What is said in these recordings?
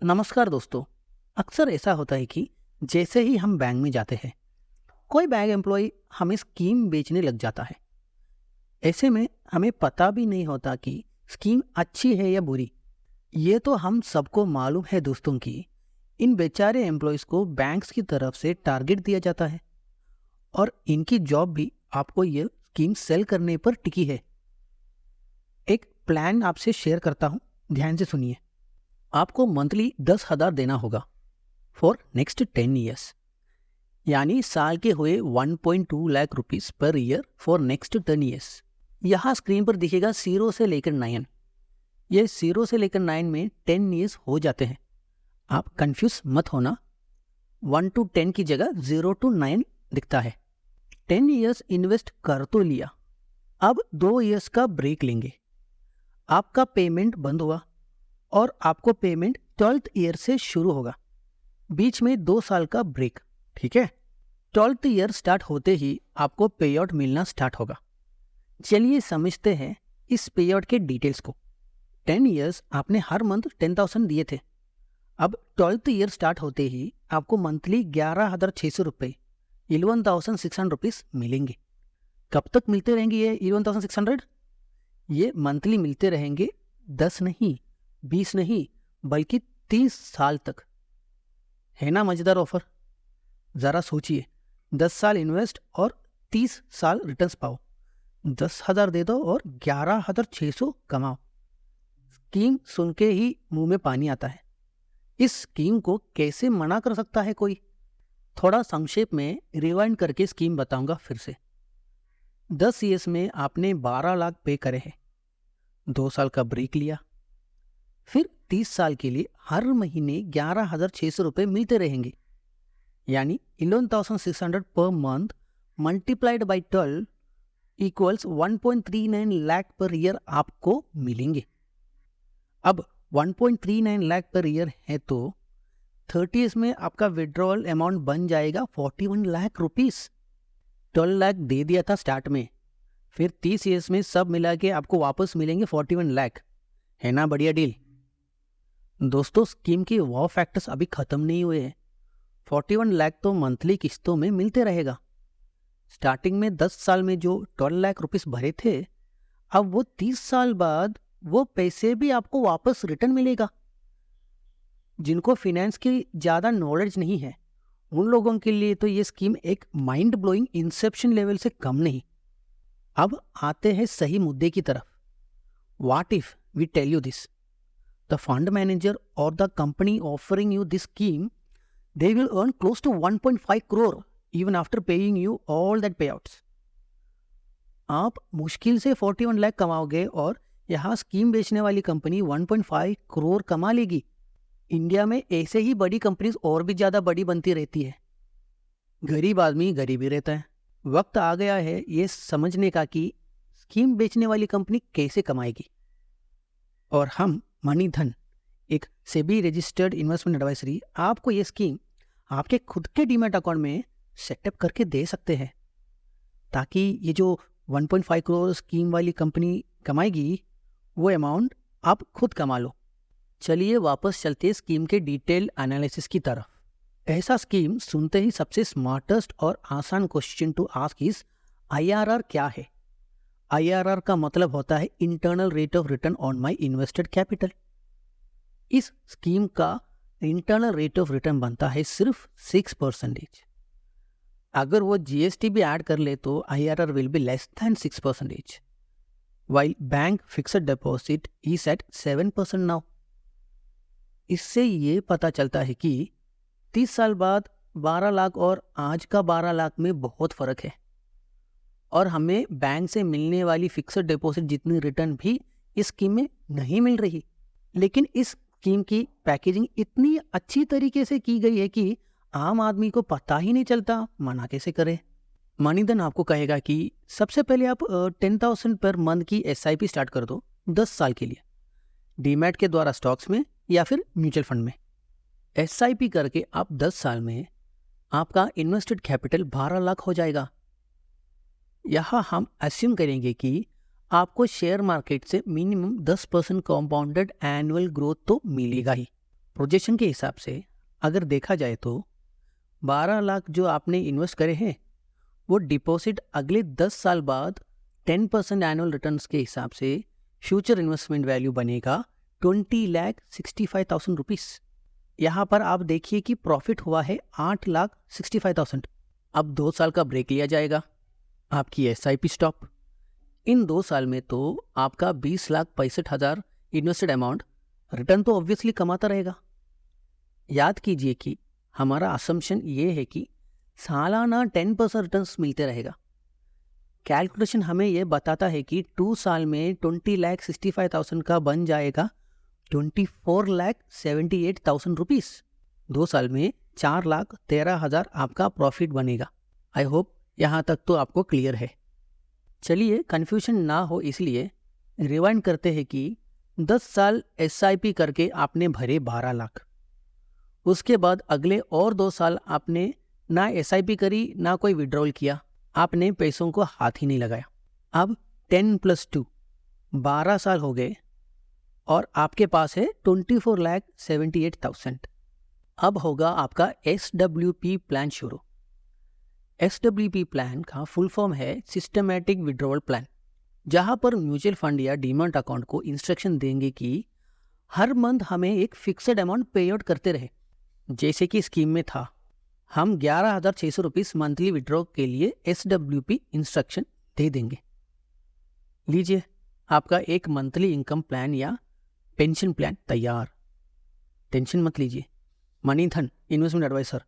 नमस्कार दोस्तों। अक्सर ऐसा होता है कि जैसे ही हम बैंक में जाते हैं, कोई बैंक एम्प्लॉय हमें स्कीम बेचने लग जाता है। ऐसे में हमें पता भी नहीं होता कि स्कीम अच्छी है या बुरी। ये तो हम सबको मालूम है दोस्तों कि इन बेचारे एम्प्लॉयज़ को बैंक्स की तरफ से टारगेट दिया जाता है और इनकी जॉब भी आपको ये स्कीम सेल करने पर टिकी है। एक प्लान आपसे शेयर करता हूँ, ध्यान से सुनिए। आपको मंथली 10,000 देना होगा फॉर नेक्स्ट 10 ईयर्स, यानी साल के हुए 1.2 lakh rupees per year for next 10 years. यहाँ स्क्रीन पर दिखेगा 0 से लेकर 9। ये 0 से लेकर 9 में 10 ईयर्स हो जाते हैं। आप कंफ्यूज मत होना, 1 to 10 की जगह 0 to 9 दिखता है। 10 ईयर्स इन्वेस्ट कर तो लिया, अब 2 ईयर्स का ब्रेक लेंगे। आपका पेमेंट बंद हुआ और आपको पेमेंट 12th ईयर से शुरू होगा। बीच में 2 साल का ब्रेक, ठीक है। 12th ईयर स्टार्ट होते ही आपको पे आउट मिलना स्टार्ट होगा। चलिए समझते हैं इस पे आउट के डिटेल्स को। 10 ईयर्स आपने हर मंथ 10,000 दिए थे। अब 12th ईयर स्टार्ट होते ही आपको मंथली 11,600 रुपये, 11,600 रुपीस मिलेंगे। कब तक मिलते रहेंगे ये 11,600? ये मंथली मिलते रहेंगे 10 नहीं, 20 नहीं, बल्कि 30 साल तक। है ना मजेदार ऑफर? जरा सोचिए, 10 साल इन्वेस्ट और 30 साल रिटर्न्स पाओ। 10,000 दे दो और 11,600 कमाओ। स्कीम सुन के ही मुंह में पानी आता है। इस स्कीम को कैसे मना कर सकता है कोई? थोड़ा संक्षेप में रिवाइंड करके स्कीम बताऊंगा फिर से। 10 ईयर्स में आपने 12 लाख पे करे हैं, 2 साल का ब्रेक लिया, फिर 30 साल के लिए हर महीने 11,600 रुपये मिलते रहेंगे, यानी 11,600 per month multiplied by 12 equals 1.39 lakh per year आपको मिलेंगे। अब 1.39 लाख पर ईयर है तो 30 ईयर्स में आपका विड्रॉल अमाउंट बन जाएगा 41 लाख रुपीस। 12 लाख दे दिया था स्टार्ट में, फिर 30 ईयर्स में सब मिला के आपको वापस मिलेंगे 41 लाख। है ना बढ़िया डील? दोस्तों, स्कीम के वॉव फैक्टर्स अभी खत्म नहीं हुए हैं। 41 लाख तो मंथली किस्तों में मिलते रहेगा। स्टार्टिंग में 10 साल में जो 12 लाख रुपीस भरे थे, अब वो 30 साल बाद वो पैसे भी आपको वापस रिटर्न मिलेगा। जिनको फिनेंस की ज़्यादा नॉलेज नहीं है, उन लोगों के लिए तो ये स्कीम एक माइंड ब्लोइंग इंसेप्शन लेवल से कम नहीं। अब आते हैं सही मुद्दे की तरफ। What if we tell you this, the fund manager और the company offering you this scheme, they will earn close to 1.5 crore even after paying you all that payouts. आप मुश्किल से 41 लाख कमाओगे और यहाँ स्कीम बेचने वाली कंपनी 1.5 करोड़ कमा लेगी। इंडिया में ऐसे ही बड़ी कंपनीज और भी ज़्यादा बड़ी बनती रहती है। गरीब आदमी गरीब ही रहता है। वक्त आ गया है ये समझने का कि स्कीम बेचने वाली कंपनी कैसे कमाएगी। और हम मनी धन, एक सेबी रजिस्टर्ड इन्वेस्टमेंट एडवाइजरी, आपको ये स्कीम आपके खुद के डीमैट अकाउंट में सेटअप करके दे सकते हैं, ताकि ये जो 1.5 करोड़ स्कीम वाली कंपनी कमाएगी वो अमाउंट आप खुद कमा लो। चलिए वापस चलते स्कीम के डिटेल एनालिसिस की तरफ। ऐसा स्कीम सुनते ही सबसे स्मार्टेस्ट और आसान question to ask is IRR क्या है? IRR का मतलब होता है internal rate of return on my invested capital. इस स्कीम का इंटरनल रेट ऑफ रिटर्न बनता है सिर्फ 6%। अगर वो GST भी ऐड कर ले तो IRR will be less than 6%, while bank fixed deposit is at 7% now. इससे ये पता चलता है कि 30 साल बाद 12 लाख और आज का 12 लाख में बहुत फ़र्क है, और हमें बैंक से मिलने वाली फिक्स्ड डिपॉजिट जितनी रिटर्न भी इस स्कीम में नहीं मिल रही। लेकिन इस स्कीम की पैकेजिंग इतनी अच्छी तरीके से की गई है कि आम आदमी को पता ही नहीं चलता मना कैसे करे। मनीधन आपको कहेगा कि सबसे पहले आप 10,000 पर मंथ की SIP स्टार्ट कर दो 10 साल के लिए, डीमैट के द्वारा स्टॉक्स में या फिर म्यूचुअल फंड में। SIP करके आप 10 साल में आपका इन्वेस्टेड कैपिटल 12 लाख हो जाएगा। यहाँ हम अस्यूम करेंगे कि आपको शेयर मार्केट से मिनिमम 10% कॉम्पाउंडेड एनुअल ग्रोथ तो मिलेगा ही। प्रोजेक्शन के हिसाब से अगर देखा जाए तो 12 लाख जो आपने इन्वेस्ट करे हैं वो डिपॉजिट अगले 10 साल बाद 10% एनुअल रिटर्न्स के हिसाब से फ्यूचर इन्वेस्टमेंट वैल्यू बनेगा 20,65,000 रुपीज़। यहाँ पर आप देखिए कि प्रॉफिट हुआ है 8,65,000। अब 2 साल का ब्रेक लिया जाएगा, आपकी SIP स्टॉप। इन 2 साल में तो आपका 20,65,000 इन्वेस्टेड अमाउंट रिटर्न तो ऑब्वियसली कमाता रहेगा। याद कीजिए कि हमारा असम्पशन ये है कि सालाना 10% रिटर्न्स मिलते रहेगा। कैलकुलेशन हमें यह बताता है कि 2 साल में 20,65,000 का बन जाएगा 24,78,000 रुपीज़। 2 साल में 4,13,000 आपका प्रॉफिट बनेगा। आई होप यहाँ तक तो आपको क्लियर है। चलिए कन्फ्यूजन ना हो इसलिए रिवाइंड करते हैं कि 10 साल SIP करके आपने भरे 12 लाख। उसके बाद अगले और 2 साल आपने ना SIP करी ना कोई विड्रॉल किया, आपने पैसों को हाथ ही नहीं लगाया। अब 10 + 2 12 साल हो गए और आपके पास है 24,78,000। अब होगा आपका SWP प्लान शुरू। SWP प्लान का फुल फॉर्म है सिस्टमैटिक विड्रॉवल प्लान, जहां पर म्यूचुअल फंड या डीमैट अकाउंट को इंस्ट्रक्शन देंगे कि हर मंथ हमें एक फिक्स्ड अमाउंट पे आउट करते रहे। जैसे कि स्कीम में था, हम 11,600 रुपीज़ मंथली विड्रॉ के लिए SWP इंस्ट्रक्शन दे देंगे। लीजिए आपका एक मंथली इनकम प्लान या पेंशन प्लान तैयार। टेंशन मत लीजिए, मनीधन इन्वेस्टमेंट एडवाइजर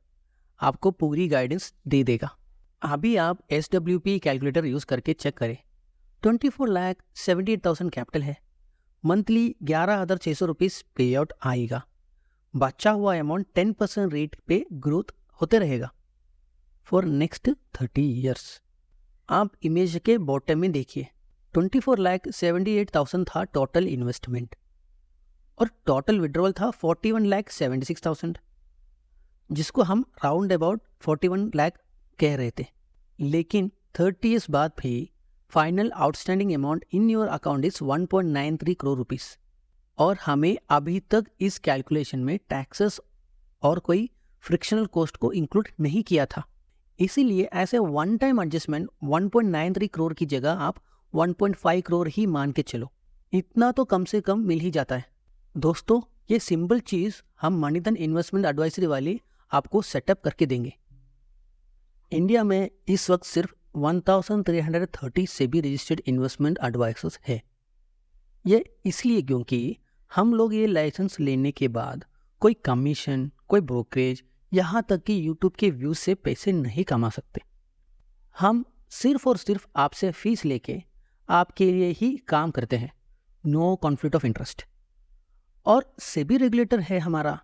आपको पूरी गाइडेंस दे देगा। अभी आप SWP कैलकुलेटर यूज़ करके चेक करें। 24,78,000 कैपिटल है, मंथली 11,600 रुपीज़ पे आउट आएगा। बचा हुआ अमाउंट 10% रेट पे ग्रोथ होते रहेगा फॉर नेक्स्ट 30 ईयर्स। आप इमेज के बॉटम में देखिए, 24,78,000 था टोटल इन्वेस्टमेंट और टोटल विड्रॉल था 41,76,000, जिसको हम राउंड अबाउट 41 लाख कह रहे थे। लेकिन 30 ईयर्स बाद भी final outstanding amount in your account is 1.93 crore rupees. और हमें अभी तक इस कैलकुलेशन में टैक्सेस और कोई फ्रिक्शनल कॉस्ट को इंक्लूड नहीं किया था। इसीलिए ऐसे वन टाइम एडजस्टमेंट 1.93 करोड़ की जगह आप 1.5 करोड़ ही मान के चलो, इतना तो कम से कम मिल ही जाता है। दोस्तों, ये सिंपल चीज़ हम मनीधन इन्वेस्टमेंट एडवाइजरी वाले आपको सेटअप करके देंगे। इंडिया में इस वक्त सिर्फ 1330 से भी रजिस्टर्ड इन्वेस्टमेंट एडवाइजर्स है। ये इसलिए क्योंकि हम लोग ये लाइसेंस लेने के बाद कोई कमीशन, कोई ब्रोकरेज, यहाँ तक कि यूट्यूब के व्यूज से पैसे नहीं कमा सकते। हम सिर्फ और सिर्फ आपसे फीस लेके आपके लिए ही काम करते हैं, नो कॉन्फ्लिक्ट ऑफ इंटरेस्ट। और सेबी रेगुलेटर है हमारा,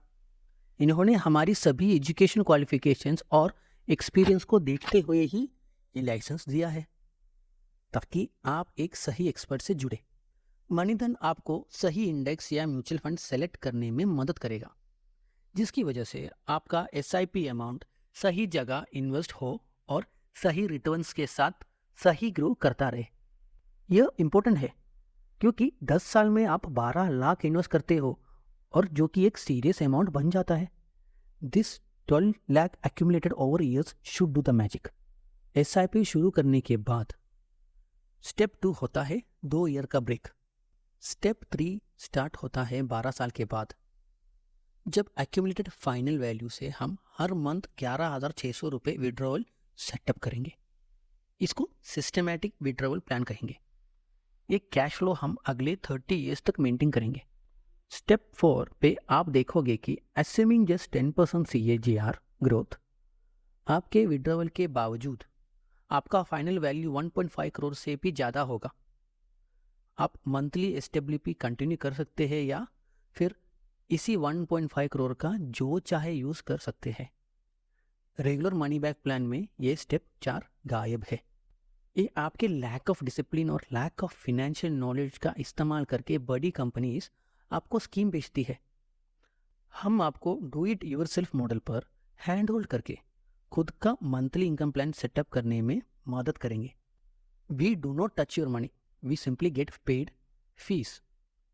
इन्होंने हमारी सभी एजुकेशन क्वालिफिकेशंस और एक्सपीरियंस को देखते हुए ही ये लाइसेंस दिया है, ताकि आप एक सही एक्सपर्ट से जुड़े। मनीधन आपको सही इंडेक्स या म्यूचुअल फंड सेलेक्ट करने में मदद करेगा, जिसकी वजह से आपका SIP अमाउंट सही जगह इन्वेस्ट हो और सही रिटर्न्स के साथ सही ग्रो करता रहे। यह इम्पोर्टेंट है क्योंकि 10 साल में आप 12 लाख इन्वेस्ट करते हो और जो कि एक सीरियस अमाउंट बन जाता है। This 12 lakh accumulated over years should do the magic. SIP शुरू करने के बाद स्टेप 2 होता है 2 ईयर का ब्रेक। स्टेप 3 स्टार्ट होता है 12 साल के बाद, जब एक्यूमुलेटेड फाइनल वैल्यू से हम हर मंथ 11,600 रुपये विड्रॉवल सेटअप करेंगे। इसको सिस्टमैटिक विड्रॉवल प्लान कहेंगे। ये कैश फ्लो हम अगले 30 ईयर्स तक मेंटेन करेंगे। स्टेप 4 पे आप देखोगे कि असेमिंग जस्ट 10% CAGR ग्रोथ, आपके विड्रॉवल के बावजूद आपका फाइनल वैल्यू 1.5 करोड़ से भी ज़्यादा होगा। आप मंथली SWP कंटिन्यू कर सकते हैं या फिर इसी 1.5 करोड़ का जो चाहे यूज़ कर सकते हैं। रेगुलर मनी बैक प्लान में ये स्टेप 4 गायब है। ये आपके लैक ऑफ डिसिप्लिन और लैक ऑफ फिनेंशियल नॉलेज का इस्तेमाल करके बड़ी कंपनीज आपको स्कीम बेचती है। हम आपको डू इट योरसेल्फ मॉडल पर हैंड होल्ड करके खुद का मंथली इनकम प्लान सेटअप करने में मदद करेंगे। We do not touch your money, we simply get paid fees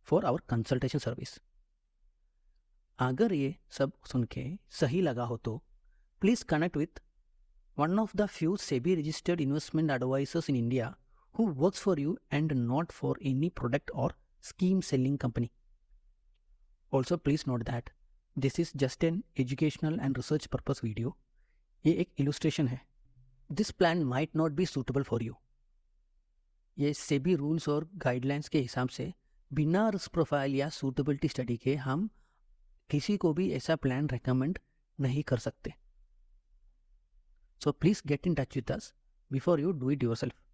for our consultation service. अगर ये सब सुन के सही लगा हो तो please connect with one of the few SEBI registered investment advisors in India who works for you and not for any product or scheme selling company. Also, please note that this is just an educational and research purpose video. ये एक illustration है. This plan might not be suitable for you. ये SEBI rules और guidelines के हिसाब से बिना risk profile या सूटेबिलिटी स्टडी के हम किसी को भी ऐसा प्लान रेकमेंड नहीं कर सकते. So please get in touch with us before you do it yourself.